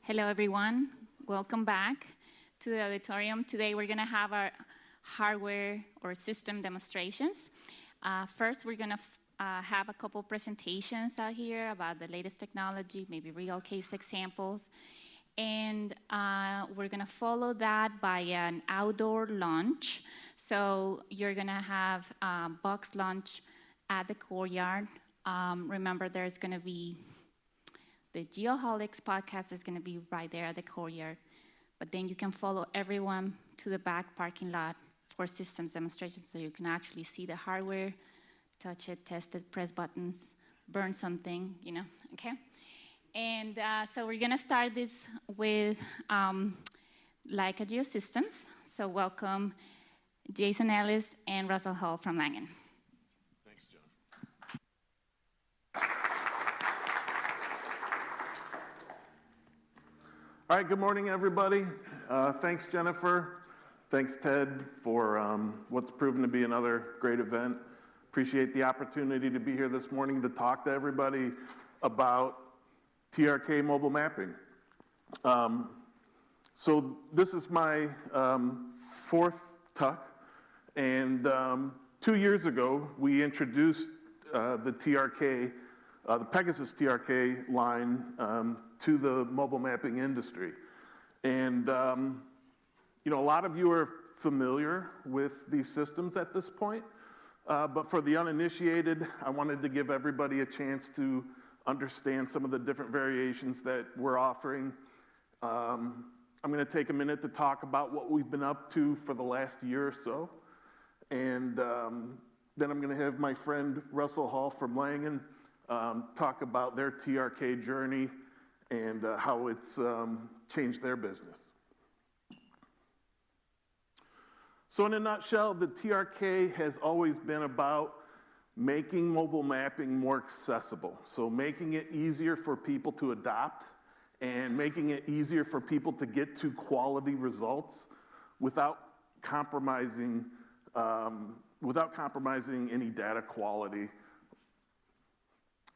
Hello, everyone. Welcome back to the auditorium. Today, we're going to have our hardware or system demonstrations. First, we're going to have a couple presentations out here about the latest technology, maybe real case examples. And we're going to follow that by an outdoor launch. So you're going to have a box launch at the courtyard. Remember, there's going to be the Geoholics podcast is going to be right there at the courtyard. But then you can follow everyone to the back parking lot for systems demonstrations so you can actually see the hardware, touch it, test it, press buttons, burn something, okay? And so we're going to start this with Leica Geosystems. So welcome Jason Ellis and Russell Hall from Langen. Thanks, Jennifer. All right, good morning, everybody. Thanks, Jennifer. Thanks, Ted, for what's proven to be another great event. Appreciate the opportunity to be here this morning to talk to everybody about TRK mobile mapping. So this is my fourth TUC, and 2 years ago, we introduced the TRK, the Pegasus TRK line to the mobile mapping industry. And a lot of you are familiar with these systems at this point, but for the uninitiated, I wanted to give everybody a chance to understand some of the different variations that we're offering. I'm going to take a minute to talk about what we've been up to for the last year or so, and then I'm going to have my friend Russell Hall from Langen talk about their TRK journey and how it's changed their business. So in a nutshell, the TRK has always been about making mobile mapping more accessible. So making it easier for people to adopt and making it easier for people to get to quality results without compromising any data quality.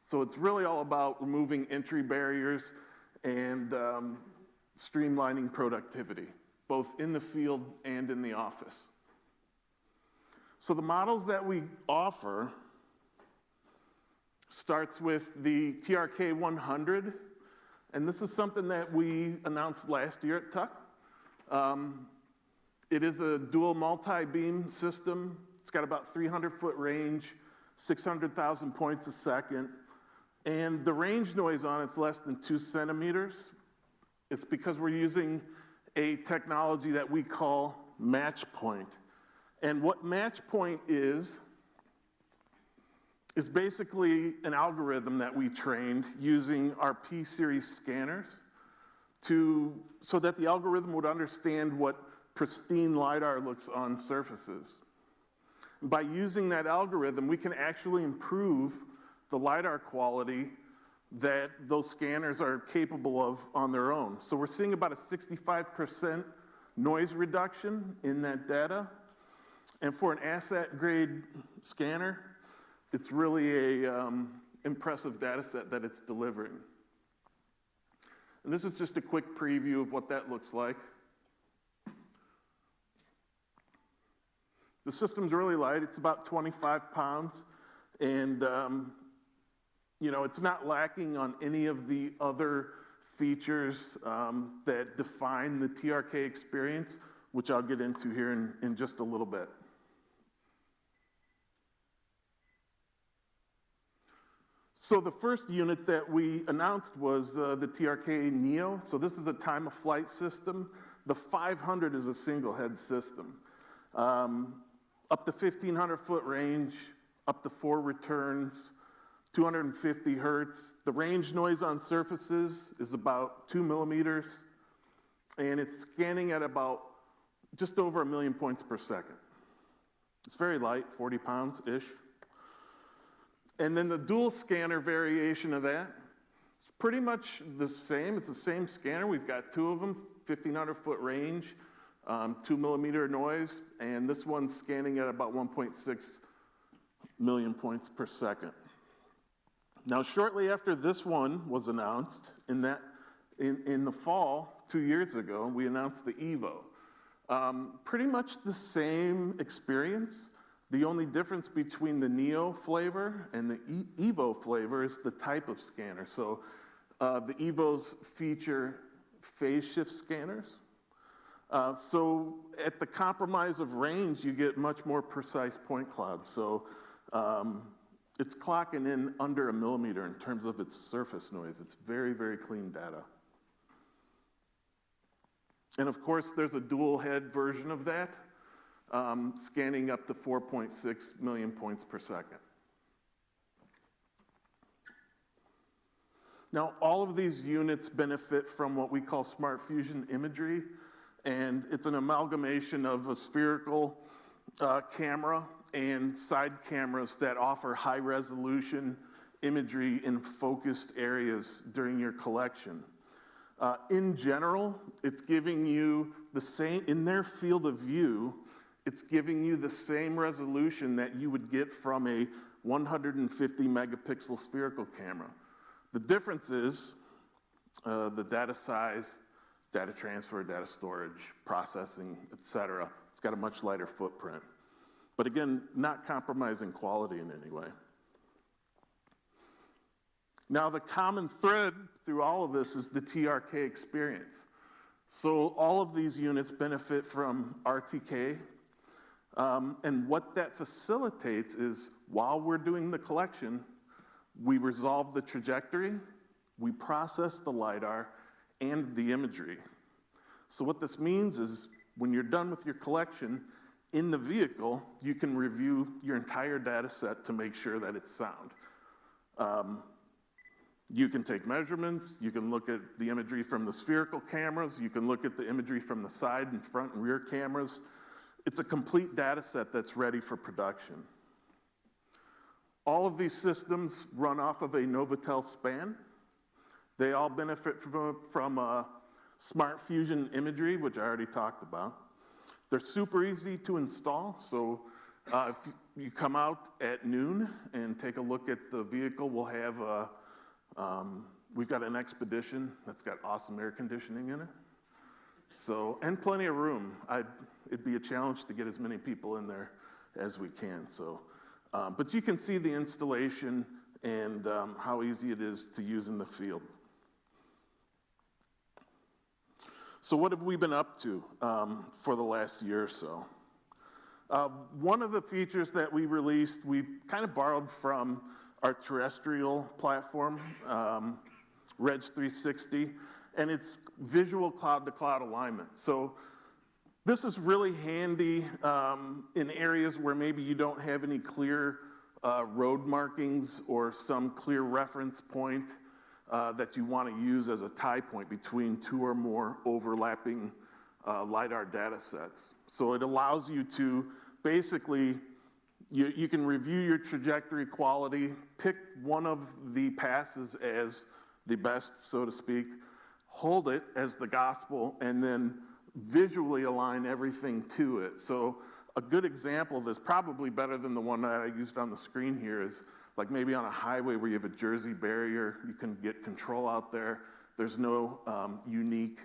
So it's really all about removing entry barriers and streamlining productivity, both in the field and in the office. So the models that we offer starts with the TRK 100, and this is something that we announced last year at TUC. It is a dual multi-beam system. It's got about 300-foot range, 600,000 points a second, and the range noise on it's less than 2 centimeters. It's because we're using a technology that we call match point. And what match point is basically an algorithm that we trained using our P-series scanners so that the algorithm would understand what pristine LiDAR looks on surfaces. By using that algorithm, we can actually improve the LiDAR quality that those scanners are capable of on their own. So we're seeing about a 65% noise reduction in that data. And for an asset-grade scanner, it's really an impressive data set that it's delivering. And this is just a quick preview of what that looks like. The system's really light. It's about 25 pounds. And it's not lacking on any of the other features that define the TRK experience, which I'll get into here in just a little bit. So the first unit that we announced was the TRK Neo. So this is a time-of-flight system. The 500 is a single-head system. Up to 1,500-foot range, up to 4 returns, 250 hertz. The range noise on surfaces is about 2 millimeters, and it's scanning at about just over 1 million points per second. It's very light, 40 pounds-ish. And then the dual scanner variation of that is pretty much the same. It's the same scanner. We've got 2 of them, 1,500-foot range, 2 millimeter noise, and this one's scanning at about 1.6 million points per second. Now, shortly after this one was announced, in that In the fall, 2 years ago, we announced the Evo. Pretty much the same experience. The only difference between the Neo flavor and the Evo flavor is the type of scanner. So the Evos feature phase shift scanners. So at the compromise of range, you get much more precise point clouds. So it's clocking in under 1 millimeter in terms of its surface noise. It's very, very clean data. And of course, there's a dual head version of that, scanning up to 4.6 million points per second. Now, all of these units benefit from what we call smart fusion imagery, and it's an amalgamation of a spherical camera and side cameras that offer high resolution imagery in focused areas during your collection. In general, it's giving you the same, in their field of view, it's giving you the same resolution that you would get from a 150 megapixel spherical camera. The difference is the data size, data transfer, data storage, processing, etc. It's got a much lighter footprint. But again, not compromising quality in any way. Now, the common thread through all of this is the TRK experience. So all of these units benefit from RTK. And what that facilitates is, while we're doing the collection, we resolve the trajectory, we process the LiDAR, and the imagery. So what this means is, when you're done with your collection, in the vehicle, you can review your entire data set to make sure that it's sound. You can take measurements, you can look at the imagery from the spherical cameras, you can look at the imagery from the side and front and rear cameras. It's a complete data set that's ready for production. All of these systems run off of a Novatel span. They all benefit from smart fusion imagery, which I already talked about. They're super easy to install, so if you come out at noon and take a look at the vehicle, we'll have we've got an Expedition that's got awesome air conditioning in it. So, and plenty of room. It'd be a challenge to get as many people in there as we can. So, but you can see the installation and how easy it is to use in the field. So what have we been up to for the last year or so? One of the features that we released, we kind of borrowed from our terrestrial platform, Reg 360, and it's visual cloud-to-cloud alignment. So this is really handy in areas where maybe you don't have any clear road markings or some clear reference point that you want to use as a tie point between two or more overlapping LiDAR data sets. So it allows you to basically, you can review your trajectory quality, pick one of the passes as the best, so to speak, hold it as the gospel, and then visually align everything to it. So a good example of this, probably better than the one that I used on the screen here, is like maybe on a highway where you have a Jersey barrier, you can get control out there. There's no unique,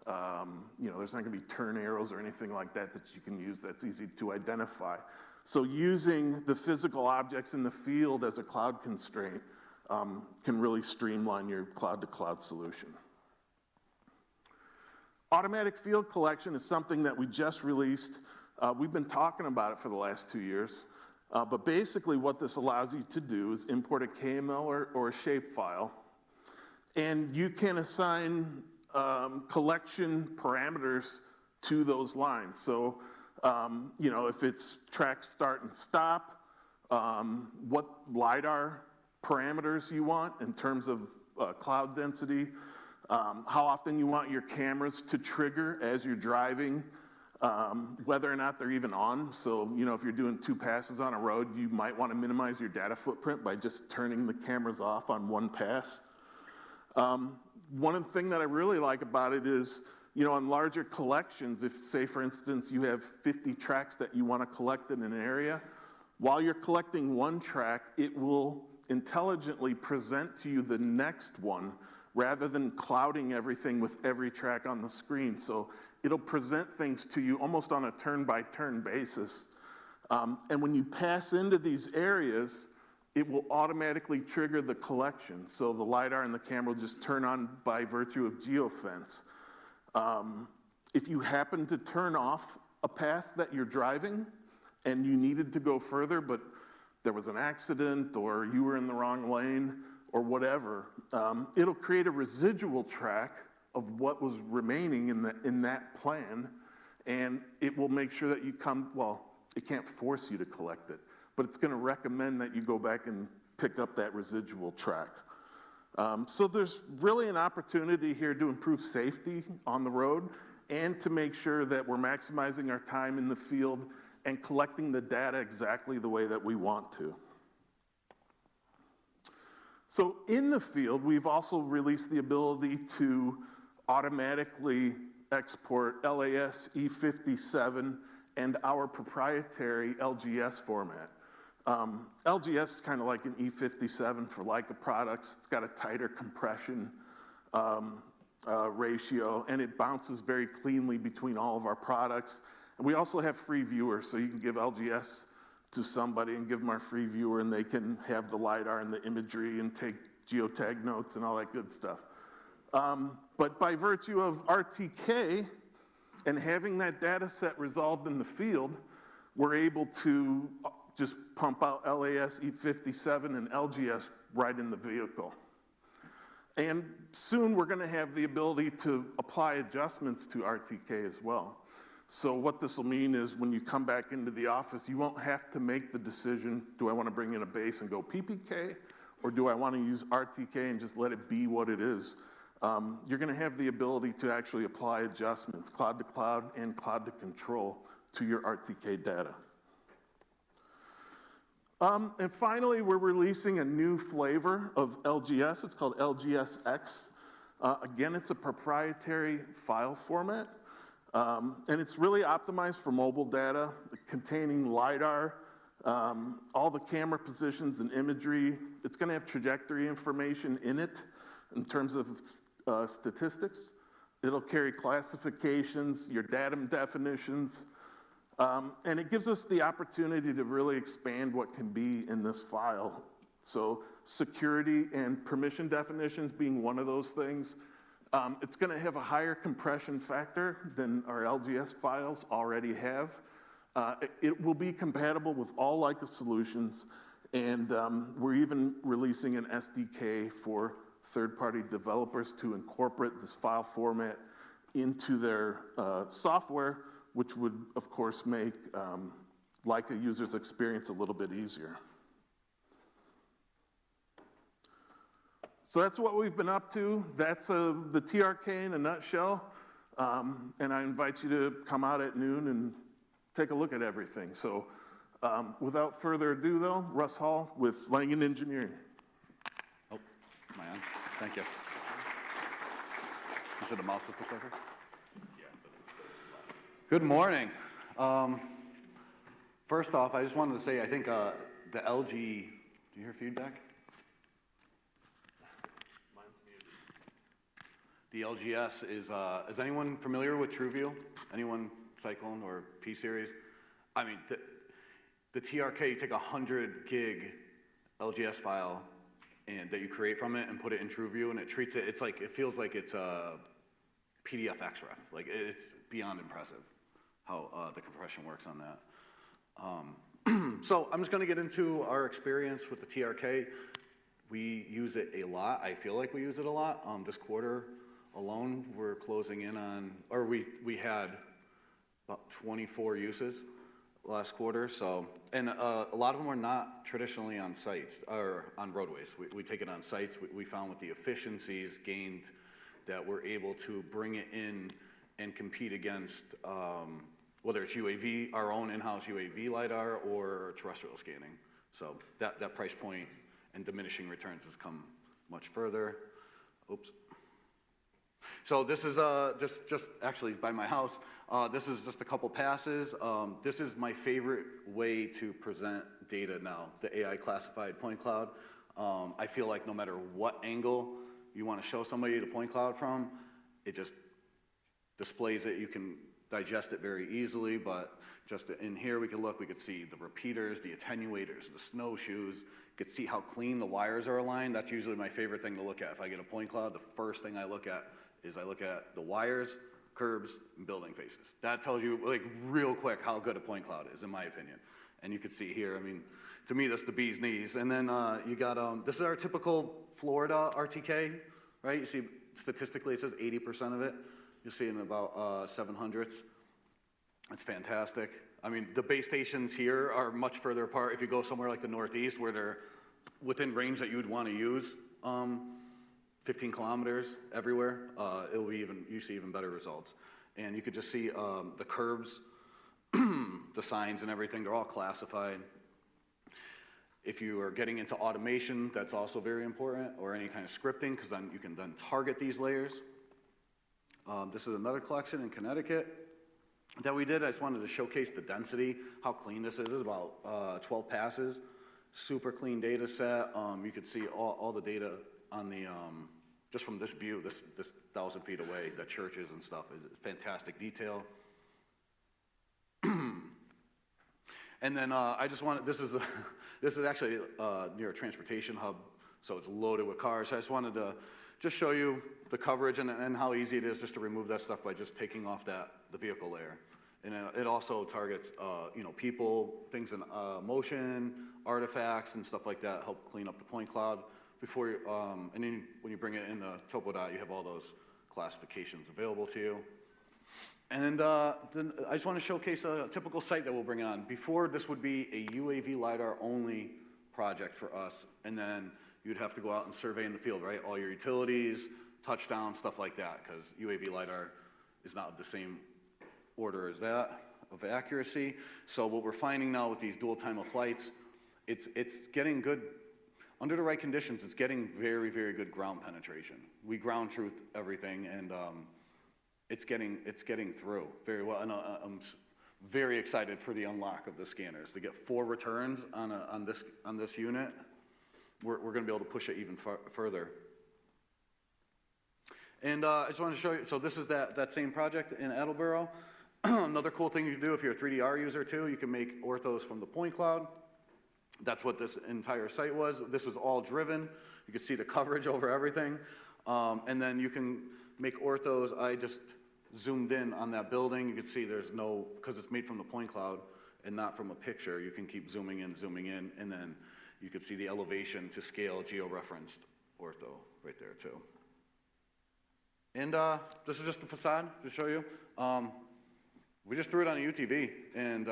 there's not gonna be turn arrows or anything like that that you can use that's easy to identify. So using the physical objects in the field as a cloud constraint can really streamline your cloud-to-cloud solution. Automatic field collection is something that we just released. We've been talking about it for the last 2 years. But basically what this allows you to do is import a KML or a shapefile, and you can assign collection parameters to those lines. So, if it's track start and stop, what LiDAR parameters you want in terms of cloud density, how often you want your cameras to trigger as you're driving, whether or not they're even on. So, if you're doing 2 passes on a road, you might want to minimize your data footprint by just turning the cameras off on 1 pass. One thing that I really like about it is, on larger collections, if, say, for instance, you have 50 tracks that you want to collect in an area, while you're collecting 1 track, it will intelligently present to you the next one rather than clouding everything with every track on the screen. So it'll present things to you almost on a turn-by-turn basis. And when you pass into these areas, it will automatically trigger the collection. So the LiDAR and the camera will just turn on by virtue of geofence. If you happen to turn off a path that you're driving and you needed to go further, but there was an accident or you were in the wrong lane or whatever, it'll create a residual track of what was remaining in that plan, and it will make sure that you come, well, it can't force you to collect it, but it's going to recommend that you go back and pick up that residual track. So there's really an opportunity here to improve safety on the road and to make sure that we're maximizing our time in the field and collecting the data exactly the way that we want to. So in the field, we've also released the ability to automatically export LAS E57 and our proprietary LGS format. LGS is kind of like an E57 for Leica products. It's got a tighter compression ratio, and it bounces very cleanly between all of our products. And we also have free viewers, so you can give LGS to somebody and give them our free viewer, and they can have the LiDAR and the imagery and take geotag notes and all that good stuff. But by virtue of RTK and having that data set resolved in the field, we're able to just pump out LAS E57 and LGS right in the vehicle. And soon we're going to have the ability to apply adjustments to RTK as well. So what this will mean is when you come back into the office, you won't have to make the decision, do I want to bring in a base and go PPK, or do I want to use RTK and just let it be what it is? You're going to have the ability to actually apply adjustments, cloud to cloud and cloud to control, to your RTK data. And finally, we're releasing a new flavor of LGS. It's called LGSX. Again, it's a proprietary file format. And it's really optimized for mobile data, containing LiDAR, all the camera positions and imagery. It's going to have trajectory information in it in terms of statistics. It'll carry classifications, your datum definitions, and it gives us the opportunity to really expand what can be in this file. So security and permission definitions being one of those things. It's going to have a higher compression factor than our LGS files already have. It will be compatible with all Leica solutions, and we're even releasing an SDK for third-party developers to incorporate this file format into their software, which would, of course, make Leica users' experience a little bit easier. So that's what we've been up to. That's the TRK in a nutshell. And I invite you to come out at noon and take a look at everything. So without further ado, though, Russ Hall with Langen Engineering. Oh, am I on? Thank you. You said the mouse was the clicker? Yeah. Good morning. First off, I just wanted to say, I think the LG, do you hear feedback? The LGS is anyone familiar with TrueView? Anyone Cyclone or P-Series? I mean, the TRK, you take 100 gig LGS file and that you create from it and put it in TrueView, and it treats it, it's like, it feels like it's a PDF XREF. Like, it's beyond impressive how the compression works on that. So I'm just gonna get into our experience with the TRK. We use it a lot. I feel like we use it a lot. This quarter alone, we're closing in on, or we had about 24 uses last quarter. So, and a lot of them are not traditionally on sites or on roadways. We take it on sites. We found with the efficiencies gained that we're able to bring it in and compete against whether it's UAV, our own in-house UAV LiDAR, or terrestrial scanning. So that price point and diminishing returns has come much further. Oops. So this is just actually by my house. This is just a couple passes. This is my favorite way to present data now, the AI classified point cloud. I feel like no matter what angle you want to show somebody the point cloud from, it just displays it. You can digest it very easily, but just in here we could see the repeaters, the attenuators, the snowshoes. You could see how clean the wires are aligned. That's usually my favorite thing to look at. If I get a point cloud, the first thing I look at is the wires, curbs, and building faces. That tells you like real quick how good a point cloud is, in my opinion. And you can see here, I mean, to me, that's the bee's knees. And then you got, this is our typical Florida RTK, right? You see, statistically, it says 80% of it. You'll see in about 700ths. It's fantastic. I mean, the base stations here are much further apart. If you go somewhere like the Northeast, where they're within range that you would want to use, 15 kilometers everywhere, you see even better results. And you could just see the curbs, the signs and everything, they're all classified. If you are getting into automation, that's also very important, or any kind of scripting, because then you can then target these layers. This is another collection in Connecticut that we did. I just wanted to showcase the density, how clean this is. This is about 12 passes, super clean data set. You could see all the data on the, just from this view, this 1,000 feet away, the churches and stuff, it's fantastic detail. And then I just wanted, this is actually near a transportation hub, so it's loaded with cars. So I just wanted to just show you the coverage and how easy it is just to remove that stuff by just taking off the vehicle layer. And it also targets people, things in motion, artifacts and stuff like that, help clean up the point cloud before and then when you bring it in the TopoDOT, you have all those classifications available to you. And then I just want to showcase a typical site that we'll bring on. Before, this would be a UAV LiDAR only project for us, and then you'd have to go out and survey in the field, right? All your utilities, touchdown, stuff like that, because UAV LiDAR is not of the same order as that of accuracy. So what we're finding now with these dual time of flights, it's getting good, under the right conditions, it's getting very, very good ground penetration. We ground truth everything, and it's getting through very well. And I'm very excited for the unlock of the scanners. To get 4 returns on this unit, we're going to be able to push it even further. And I just wanted to show you, so this is that same project in Attleboro. Another cool thing you can do if you're a 3DR user too, you can make orthos from the point cloud. That's what this entire site was. This was all driven. You can see the coverage over everything. And then you can make orthos. I just zoomed in on that building. You can see there's no, because it's made from the point cloud and not from a picture, you can keep zooming in, and then you can see the elevation to scale geo-referenced ortho right there too. And this is just the facade to show you. We just threw it on a UTV, and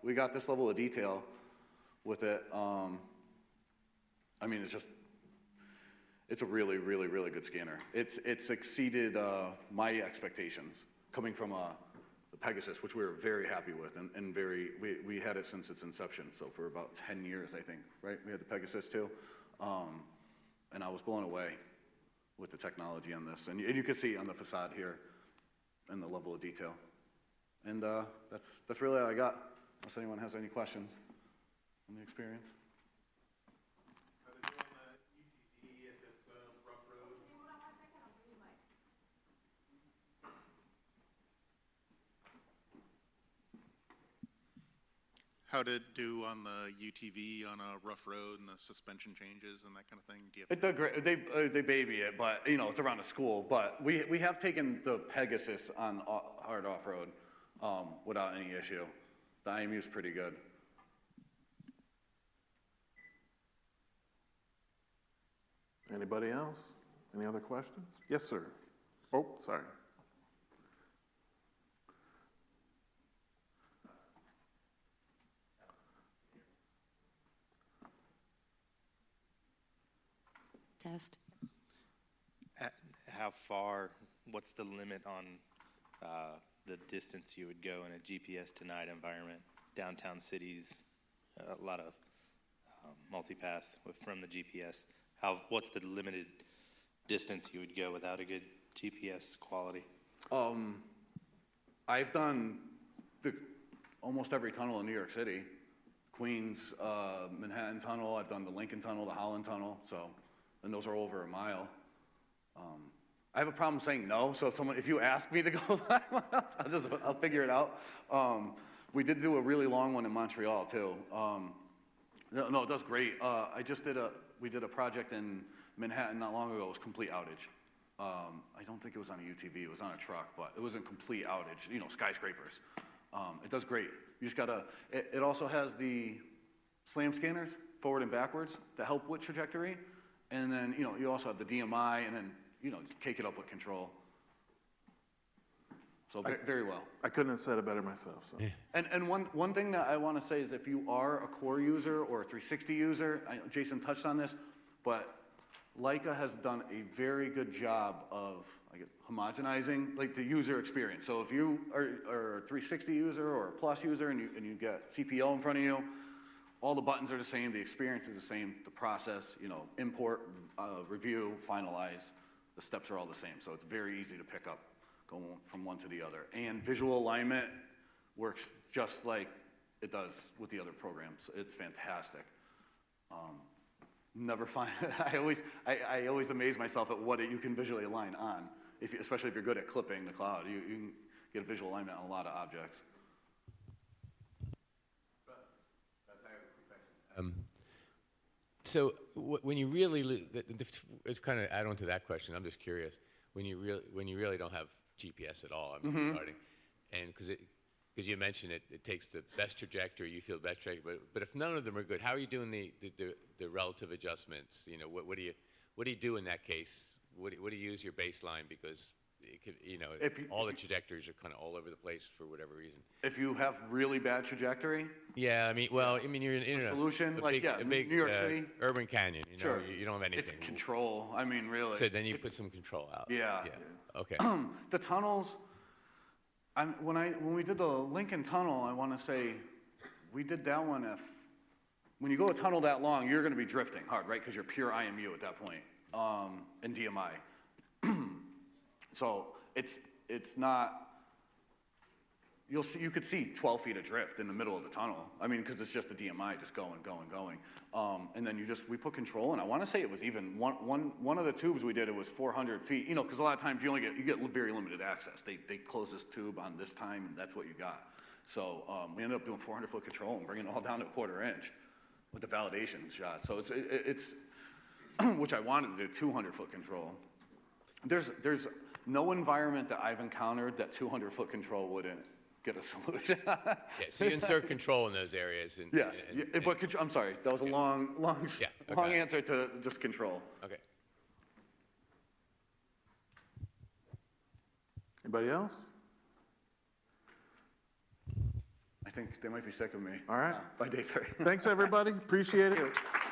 we got this level of detail with it. I mean, it's a really, really, really good scanner. It's exceeded my expectations coming from the Pegasus, which we were very happy with, and we had it since its inception. So for about 10 years, I think, right? We had the Pegasus too, and I was blown away with the technology on this. And you can see on the facade here, and the level of detail. And that's really all I got, unless anyone has any questions on the experience. How to do on the UTV if it's a rough road? How to do on the UTV on a rough road and the suspension changes and that kind of thing? Do you have They baby it, but it's around a school. But we have taken the Pegasus on hard off-road without any issue. The IMU is pretty good. Anybody else? Any other questions? Yes, sir. Oh, sorry. Test. How far, what's the limit on the distance you would go in a GPS denied environment? Downtown cities, a lot of multipath from the GPS. What's the limited distance you would go without a good GPS quality? I've done almost every tunnel in New York City. Queens, Manhattan Tunnel, I've done the Lincoln Tunnel, the Holland Tunnel, and those are over a mile. I have a problem saying no, so if you ask me to go buy one else, I'll figure it out. We did do a really long one in Montreal too. No, it does great. We did a project in Manhattan not long ago. It was complete outage. I don't think it was on a UTV. It was on a truck, but it was a complete outage. You know, skyscrapers. It does great. You just gotta. It also has the SLAM scanners, forward and backwards, to help with trajectory, and then you also have the DMI, and then just cake it up with control. So very well. I couldn't have said it better myself. So. Yeah. And one thing that I want to say is if you are a core user or a 360 user, I know Jason touched on this, but Leica has done a very good job of, I guess, homogenizing like the user experience. So if you are a 360 user or a Plus user and you get CPO in front of you, all the buttons are the same, the experience is the same, the process, import, review, finalize, the steps are all the same. So it's very easy to pick up going from one to the other. And visual alignment works just like it does with the other programs. It's fantastic. Never find, I always amaze myself at what you can visually align on, especially if you're good at clipping the cloud. You can get a visual alignment on a lot of objects. So when you really, it's kind of add on to that question. I'm just curious. When you really don't have GPS at all, I mean, starting, and because you mentioned it takes the best trajectory, you feel the best trajectory, but if none of them are good, how are you doing the relative adjustments? What do you do in that case? What do you use your baseline, because it could, all the trajectories are kind of all over the place for whatever reason. If you have really bad trajectory, yeah, you're in a solution, a big New York City, urban canyon. Sure. You don't have anything. It's control. I mean, really. So then you put some control out. Yeah. Okay. The tunnels. When we did the Lincoln Tunnel, I want to say we did that one. When you go a tunnel that long, you're going to be drifting hard, right? Because you're pure IMU at that point, and DMI. So it's not. You could see 12 feet of drift in the middle of the tunnel. I mean, because it's just the DMI just going. And then we put control, and I want to say it was even one of the tubes we did, it was 400 feet. Because a lot of times you get very limited access. They close this tube on this time, and that's what you got. So we ended up doing 400-foot control and bringing it all down to a 1/4 inch with the validation shot. So it's which I wanted to do 200-foot control. There's no environment that I've encountered that 200-foot control wouldn't get a solution. Yeah, so you insert control in those areas. Yes, but I'm sorry, that was a long answer to just control. Okay. Anybody else? I think they might be sick of me. All right. By day 3. Thanks, everybody. Appreciate it. Thank you.